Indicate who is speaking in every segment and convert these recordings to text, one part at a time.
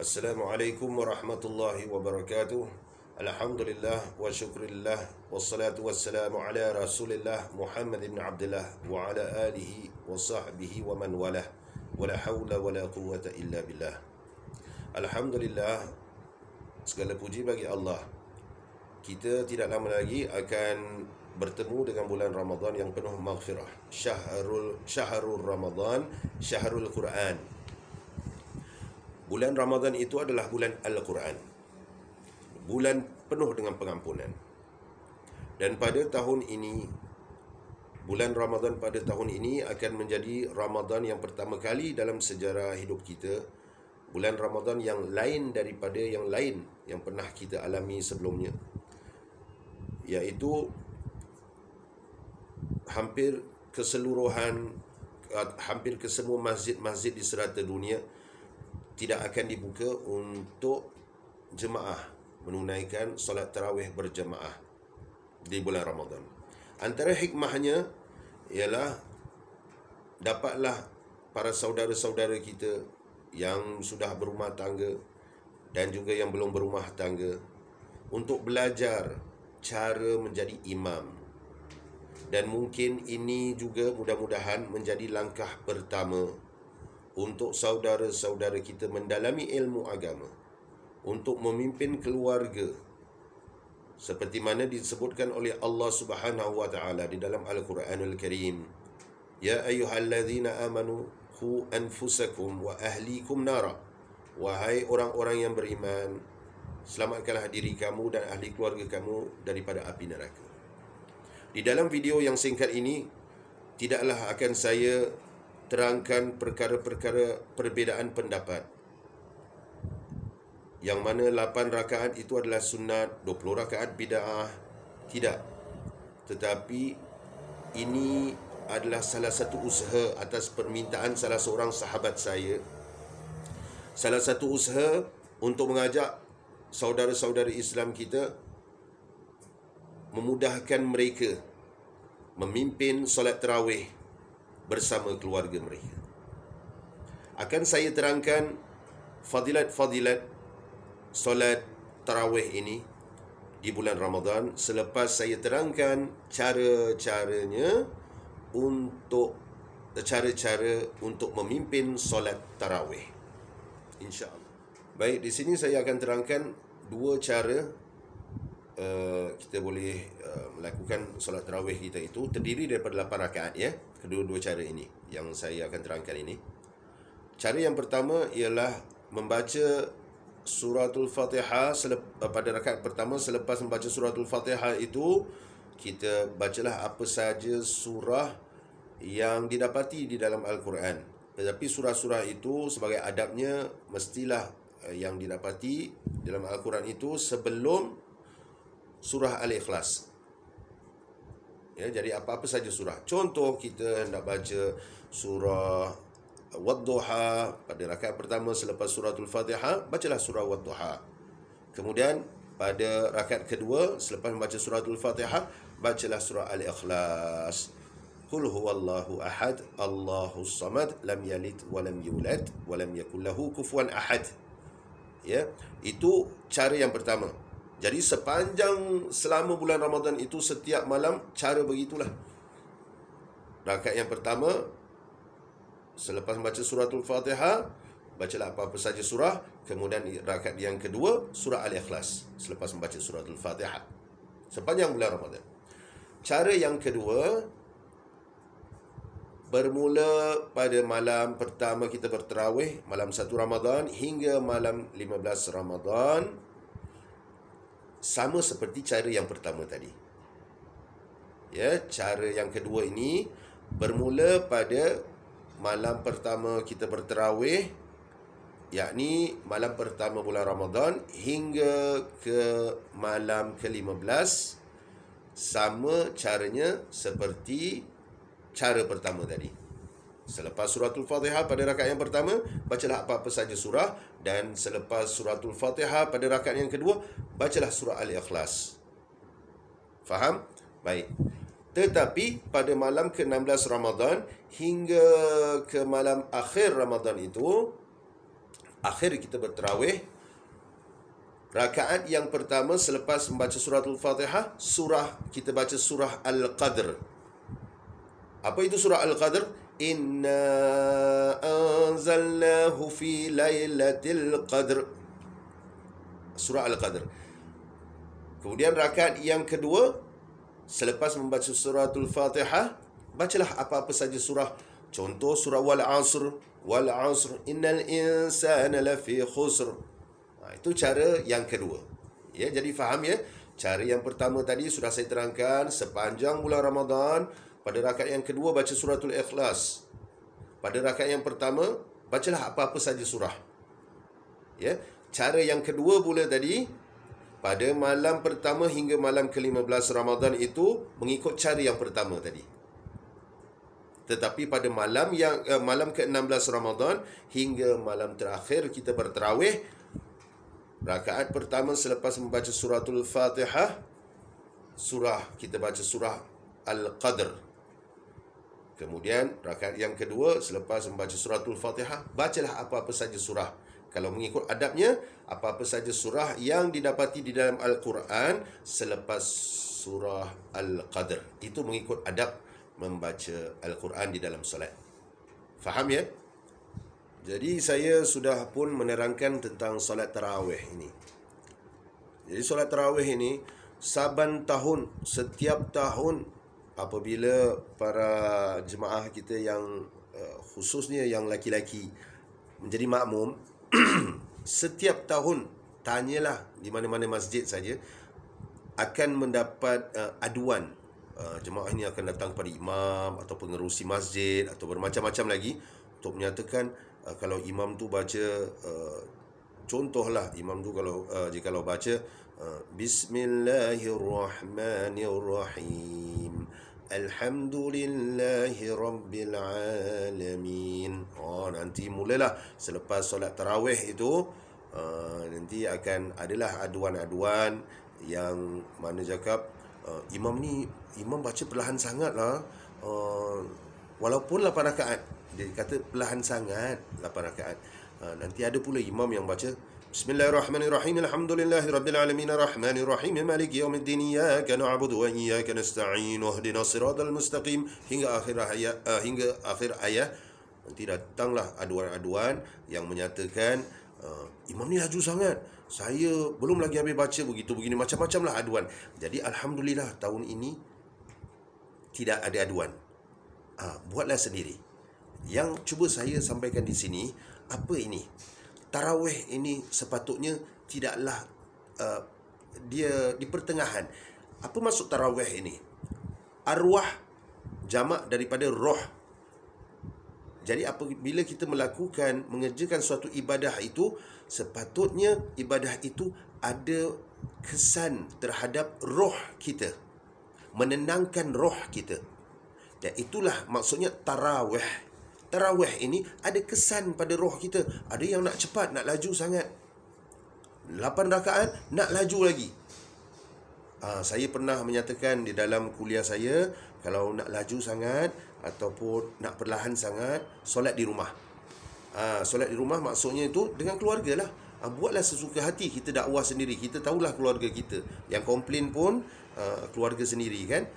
Speaker 1: Assalamualaikum warahmatullahi wabarakatuh. Alhamdulillah wa syukrillah wassalatu wassalamu ala Rasulillah Muhammad ibn Abdullah wa ala alihi wa sahbihi wa man walah. Wala hawla wala quwwata illa billah. Alhamdulillah, segala puji bagi Allah. Kita tidak lama lagi akan bertemu dengan bulan Ramadan yang penuh maghfirah. Syahrul Ramadan, Syahrul Quran. Bulan Ramadan itu adalah bulan Al-Quran. Bulan penuh dengan pengampunan. Dan pada tahun ini, bulan Ramadan pada tahun ini akan menjadi Ramadan yang pertama kali dalam sejarah hidup kita. Bulan Ramadan yang lain daripada yang lain yang pernah kita alami sebelumnya. Iaitu hampir keseluruhan, hampir ke semua masjid-masjid di serata dunia tidak akan dibuka untuk jemaah menunaikan solat tarawih berjemaah di bulan Ramadan. Antara hikmahnya ialah dapatlah para saudara-saudara kita yang sudah berumah tangga dan juga yang belum berumah tangga untuk belajar cara menjadi imam. Dan mungkin ini juga mudah-mudahan menjadi langkah pertama untuk saudara-saudara kita mendalami ilmu agama, untuk memimpin keluarga seperti mana disebutkan oleh Allah Subhanahu wa taala di dalam Al-Quranul Karim. Ya ayyuhallazina amanu qu anfusakum wa ahlikum nara. Wahai orang-orang yang beriman, selamatkanlah diri kamu dan ahli keluarga kamu daripada api neraka. Di dalam video yang singkat ini, tidaklah akan saya terangkan perkara-perkara perbezaan pendapat, yang mana 8 rakaat itu adalah sunat, 20 rakaat bid'ah. Tidak. Tetapi ini adalah salah satu usaha atas permintaan salah seorang sahabat saya. Salah satu usaha untuk mengajak saudara-saudara Islam kita, memudahkan mereka memimpin solat tarawih bersama keluarga mereka. Akan saya terangkan fadilat-fadilat solat tarawih ini di bulan Ramadan selepas saya terangkan cara-cara untuk memimpin solat tarawih, insya-Allah. Baik, di sini saya akan terangkan dua cara kita boleh melakukan solat tarawih kita itu. Terdiri daripada 8 rakaat ya. Kedua-dua cara ini yang saya akan terangkan ini. Cara yang pertama ialah membaca suratul Fatihah pada rakaat pertama. Selepas membaca suratul Fatihah itu, kita bacalah apa saja surah yang didapati di dalam Al-Quran. Tetapi surah-surah itu sebagai adabnya mestilah yang didapati dalam Al-Quran itu sebelum surah Al-Ikhlas. Ya, jadi apa-apa saja surah. Contoh, kita hendak baca surah Wadduha pada rakaat pertama selepas suratul Fatihah, bacalah surah Wadduha. Kemudian pada rakaat kedua selepas membaca suratul Fatihah, bacalah surah Al-Ikhlas. Qul huwallahu ahad, Allahus samad, lam yalid wa lam yulad wa lam yakul lahu kufuwan ahad. Ya, itu cara yang pertama. Jadi selama bulan Ramadan itu setiap malam cara begitulah. Rakaat yang pertama selepas membaca suratul Fatihah, bacalah apa-apa saja surah. Kemudian rakaat yang kedua surah Al-Ikhlas selepas membaca suratul Fatihah sepanjang bulan Ramadan. Cara yang kedua, bermula pada malam pertama kita bertarawih, malam 1 Ramadan hingga malam 15 Ramadan, sama seperti cara yang pertama tadi. Ya, cara yang kedua ini bermula pada malam pertama kita bertarawih, yakni malam pertama bulan Ramadan hingga ke malam ke-15, sama caranya seperti cara pertama tadi. Selepas suratul Fatihah pada rakaat yang pertama, bacalah apa-apa saja surah. Dan selepas suratul Fatihah pada rakaat yang kedua, bacalah surah Al-Ikhlas. Faham? Baik. Tetapi pada malam ke-16 Ramadan hingga ke malam akhir Ramadan itu, akhir kita bertarawih, rakaat yang pertama selepas membaca suratul Fatihah, kita baca surah Al-Qadr. Apa itu surah Al-Qadr? Inna anzalnahu fi lailatul qadr. Surah Al-Qadr. Kemudian rakaat yang kedua, selepas membaca suratul Fatihah, bacalah apa-apa saja surah. Contoh surah Wal Asr, innal insana lafi khusr. Itu cara yang kedua. Ya, jadi faham ya? Cara yang pertama tadi sudah saya terangkan, sepanjang bulan Ramadan, pada rakaat yang kedua baca suratul Ikhlas. Pada rakaat yang pertama, bacalah apa-apa saja surah. Ya, cara yang kedua pula tadi, pada malam pertama hingga malam ke-15 Ramadan itu mengikut cara yang pertama tadi. Tetapi pada malam ke-16 Ramadan hingga malam terakhir kita bertarawih, rakaat pertama selepas membaca suratul Fatihah, kita baca surah Al-Qadr. Kemudian rakaat yang kedua selepas membaca suratul Fatihah, bacalah apa-apa saja surah. Kalau mengikut adabnya, apa-apa saja surah yang didapati di dalam Al-Quran selepas surah Al-Qadr. Itu mengikut adab membaca Al-Quran di dalam solat. Faham ya? Jadi saya sudah pun menerangkan tentang solat tarawih ini. Jadi solat tarawih ini saban tahun, setiap tahun apabila para jemaah kita yang khususnya yang laki-laki menjadi makmum, setiap tahun tanyalah di mana-mana masjid saja akan mendapat aduan. Jemaah ini akan datang pada imam atau pengerusi masjid atau bermacam-macam lagi untuk menyatakan kalau imam tu baca, contohlah imam tu jikalau baca Bismillahirrahmanirrahim, Alhamdulillahi Rabbil Alamin. Nanti mulalah selepas solat tarawih itu, nanti akan adalah aduan-aduan yang mana cakap, imam baca perlahan sangat lah, walaupun 8 rakaat. Dia kata perlahan sangat 8 rakaat. Nanti ada pula imam yang baca Bismillahirrahmanirrahim, Alhamdulillahi Rabbil Alamin, Ar-Rahmanirrahim, Maliki Yawmiddin, Iyyaka na'budu wa iyyaka nasta'in, Ihdinas siratal mustaqim, hingga akhir ayat. Nanti datanglah aduan-aduan yang menyatakan imam ni laju sangat, saya belum lagi habis baca, begini macam-macam lah aduan. Jadi alhamdulillah tahun ini tidak ada aduan. Buatlah sendiri. Yang cuba saya sampaikan di sini, apa ini? Tarawih ini sepatutnya tidaklah dia di pertengahan. Apa maksud tarawih ini? Arwah jamak daripada roh. Jadi apabila kita mengerjakan suatu ibadah itu, sepatutnya ibadah itu ada kesan terhadap roh kita, menenangkan roh kita. Dan itulah maksudnya tarawih. Tarawih ini ada kesan pada roh kita. Ada yang nak cepat, nak laju sangat. 8 rakaat, nak laju lagi. Saya pernah menyatakan di dalam kuliah saya, kalau nak laju sangat ataupun nak perlahan sangat, solat di rumah. Solat di rumah maksudnya itu dengan keluarga lah. Buatlah sesuka hati, kita dakwah sendiri. Kita tahulah keluarga kita. Yang komplain pun keluarga sendiri kan.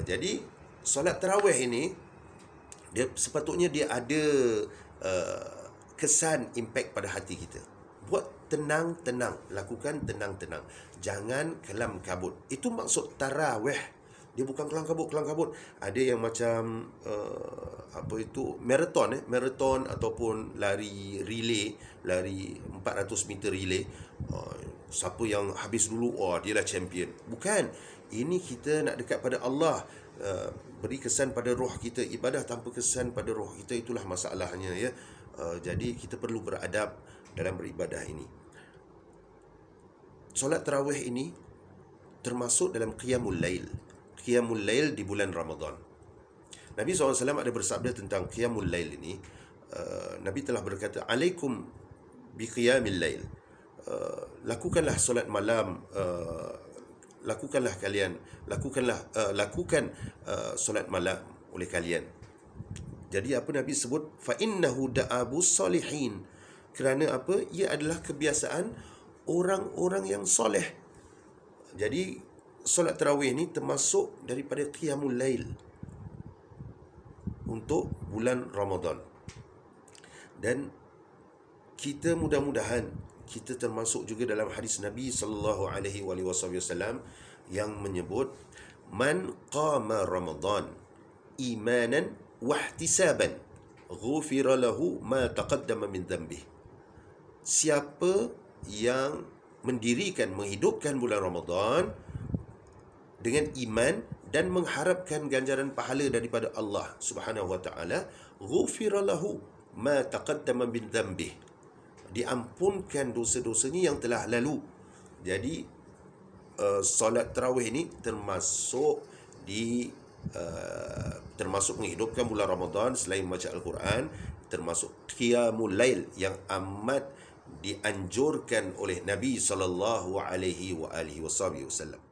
Speaker 1: Jadi solat tarawih ini, sepatutnya dia ada kesan, impact pada hati kita. Buat tenang-tenang, lakukan tenang-tenang. Jangan kelam kabut. Itu maksud tarawih. Dia bukan kelam kabut. Ada yang macam maraton ataupun lari relay, lari 400 meter relay. Siapa yang habis dulu, dialah champion. Bukan. Ini kita nak dekat pada Allah. Beri kesan pada roh kita. Ibadah tanpa kesan pada roh kita, itulah masalahnya ya. Jadi kita perlu beradab dalam beribadah ini. Solat tarawih ini termasuk dalam qiyamul lail. Qiyamul lail di bulan Ramadan. Nabi SAW ada bersabda tentang qiyamul lail ini. Nabi telah berkata, alaikum bi qiyamil lail. Lakukanlah solat malam, lakukan solat malam oleh kalian. Jadi apa Nabi sebut? Fa innahu da'abus salihin. Kerana apa? Ia adalah kebiasaan orang-orang yang soleh. Jadi solat tarawih ni termasuk daripada qiyamul lail untuk bulan Ramadan. Dan kita mudah-mudahan kita termasuk juga dalam hadis Nabi sallallahu alaihi wasallam yang menyebut man qama Ramadan imanan wahtisaban ghufira lahu ma taqaddama min dhanbih. Siapa yang menghidupkan bulan Ramadan dengan iman dan mengharapkan ganjaran pahala daripada Allah Subhanahu wa taala, ghufira lahu ma taqaddama min dhanbih, diampunkan dosa-dosanya yang telah lalu. Jadi solat tarawih ni termasuk termasuk menghidupkan bulan Ramadan selain membaca Al-Quran, termasuk qiyamul lail yang amat dianjurkan oleh Nabi sallallahu alaihi wasallam.